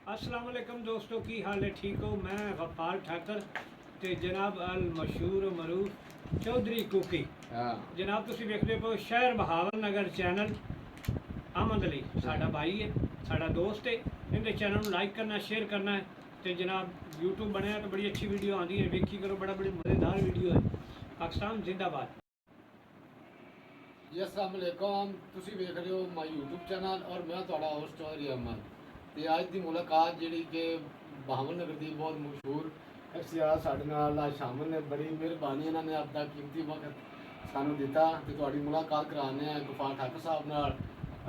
अस्सलाम वालेकुम दोस्तों की हाल है ठीक हो। मैं गफ्फार ठाकर ते जनाब अल मशहूर मरूफ चौधरी कुकी जनाब तुसी वेखदे पो शहर बहावल नगर चैनल। अहमद अली साडा भाई है, साडा दोस्त है। इनके चैनल को लाइक करना, शेयर करना है। तो जनाब यूट्यूब बनया तो बड़ी अच्छी वीडियो आती है, वेखी करो, बड़ा बड़ी मज़ेदार वीडियो है। पाकिस्तान जिंदाबाद। जी अस्सलाम वालेकुम, तुसी वेख रहे हो माई यूट्यूब चैनल और मैं तुहाडा होस्ट चौधरी अहमद। तो अज की मुलाकात जी कि बहावल नगर की बहुत मशहूर शख्सियत साढ़े नाल आज शामिल ने। बड़ी मेहरबानी इन्होंने अपना कीमती वक्त सानू दिता तो तुहाडी मुलाकात कराने गफ्फार ठाकर साहब नाल।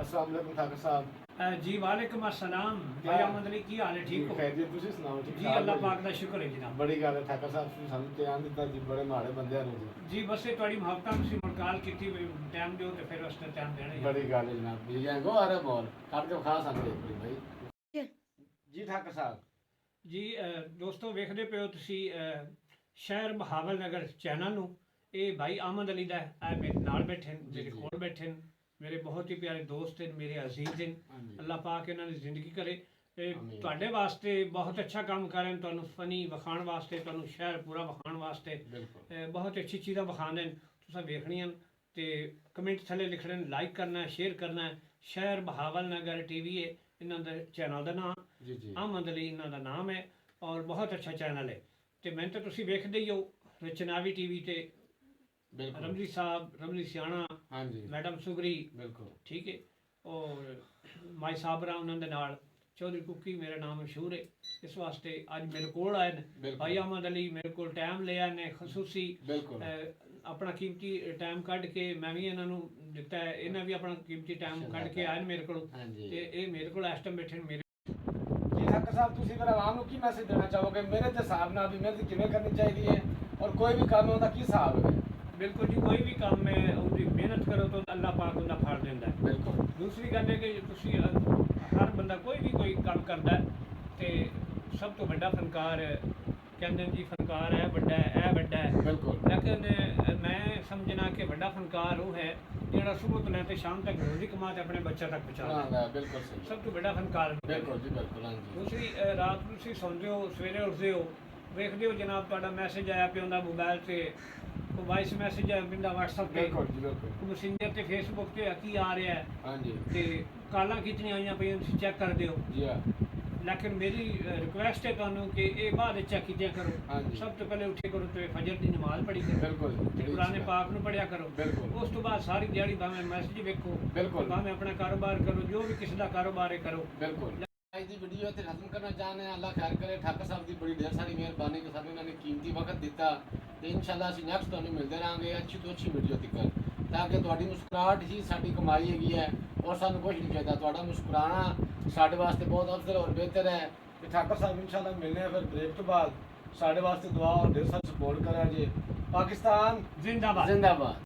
अस्सलाम वालेकुम ठाकर साहब। जी वालेकुम अस्सलाम भाई अहमद अली की हाल है ठीक हो? खैरियत तुसी सुनाओ? ठीक जी अल्लाह पाक का शुक्र है जनाब। बड़ी गल है ठाकर साहब, तुसीं सानू ध्यान दिता जी, बड़े माड़े बंदे हैं जी। जी बस ये थोड़ी मुहब्बत तुसीं मुलाकात की टाइम दो तो फिर उस टाइम देना ही। बड़ी गल है जनाब जी। गो आ रहा बॉल काट के खा सकते भाई जी ठाकर साहब। जी दोस्तों वेखते पे हो तुसी शहर बहावल नगर चैनल नूं। ये भाई अहमद अली दा है, मेरे नाल बैठे हैं, मेरे कोल बैठे हैं, मेरे बहुत ही प्यारे दोस्त हैं, मेरे अजीज हैं। अल्लाह पाक इन्हां दी जिंदगी करे। तुहाडे वास्ते बहुत अच्छा काम कर रहे हैं, तुहानू फनी विखाण वास्ते, तुहानू शहर पूरा विखाण वास्ते बहुत अच्छी चीज़ां विखांदे हैं। तुसां वेखणियां ते कमेंट थल्ले लिखने, लाइक करना है, शेयर करना है। शहर बहावल नगर टीवी है इन्हां दा चैनल का नाम, अहमद अली इन्हां दा नाम है और बहुत अच्छा चैनल है। तो मैं तो तुसीं वेखदे ही हो रचनावी टीवी ते रमली साहब, रमली सियाणा, मैडम सुगरी, बिल्कुल ठीक है, और माई साबरा उन्होंने नाल चौधरी कुकी मेरा नाम मशहूर है। इस वास्ते अज मेरे को आए ने भाई अहमद अली, मेरे को टाइम लिया ने खसूसी अपना कीमती टाइम कढ़ के मैं भी इन्हों दिता है, इन्हें भी अपना कीमती टाइम कढ़ के आए मेरे को। मेरे को इस टाइम बैठे मेरे जी ठाकर साहब, तुसी फिर आवाम को की मैसेज देना चाहोगे? मेरे ते हिसाब नाल भी मेहनत किवें करनी चाहिए है और कोई भी काम है उहदा की हिसाब है? बिल्कुल जी, कोई भी काम में उनकी मेहनत करो तो अल्लाह पाक उनका फल देता है। बिल्कुल। दूसरी गल है कि तुसी हर बंदा कोई भी कोई काम करता है तो सब तो बड़ा फनकार कहते हैं जी फनकार है बड़ा है, बड़ा है। बिल्कुल। लेकिन मैं समझना कि बड़ा फनकार वो है जो सुबह तो लेते शाम तक रोजी कमा के अपने बच्चों तक पहुँचा। बिल्कुल सही। सब तो बड़ा फनकार। बिल्कुल जी बिल्कुल। दूसरी रात तुसी सौंदे हो, सवेरे उठते हो, वेखते हो जनाब तुहाडा मैसेज आया पे होंदा मोबाइल से, कोई वॉइस मैसेज आया पिंदा व्हाट्सएप पे, कोई मैसेंजर ते फेसबुक ते की आ रहा है। हाँ जी। ते कालां खिंचनी आईयां पईयां तुसीं चेक कर दिओ। जी हाँ। लेकिन मेरी रिक्वेस्ट है तुहानू कि ये बाद चेक कीतिया करो। सब तो पहले उठे करो तो फजर की नमाज पढ़ी करो। बिल्कुल। कुरान पाक नूं पढ़िया करो। बिल्कुल। उस तो बाद सारी दिहाड़ी भावें मैसेज वेखो, बिल्कुल, भावें अपना कारोबार करो, जो भी किसी का कारोबार है करो। बिल्कुल। आज की वीडियो इत्थे खत्म करना चाहते हैं। अल्लाह खैर करे। ठाकर साहब की बड़ी ढेर सारी मेहरबानी कि सानू इन्होंने कीमती वक्त दिता। तो इंशाल्लाह असीं नैक्सट तुहानू मिलते रहेंगे अच्छी तो अच्छी वीडियो तक, ताकि तुहाडी मुस्कुराहट ही साडी कमाई हैगी है और सानू कुछ नहीं चाहिए। तुहाडा मुस्कुराना साडे वास्ते बहुत अफजल और बेहतर है। तो ठाकर साहब इंशाल्लाह मिलने हैं फिर ब्रेक तो बाद। साडे वास्ते दुआ और ढेर सारी सपोर्ट करें जी। पाकिस्तान जिंदाबाद। जिंदाबाद।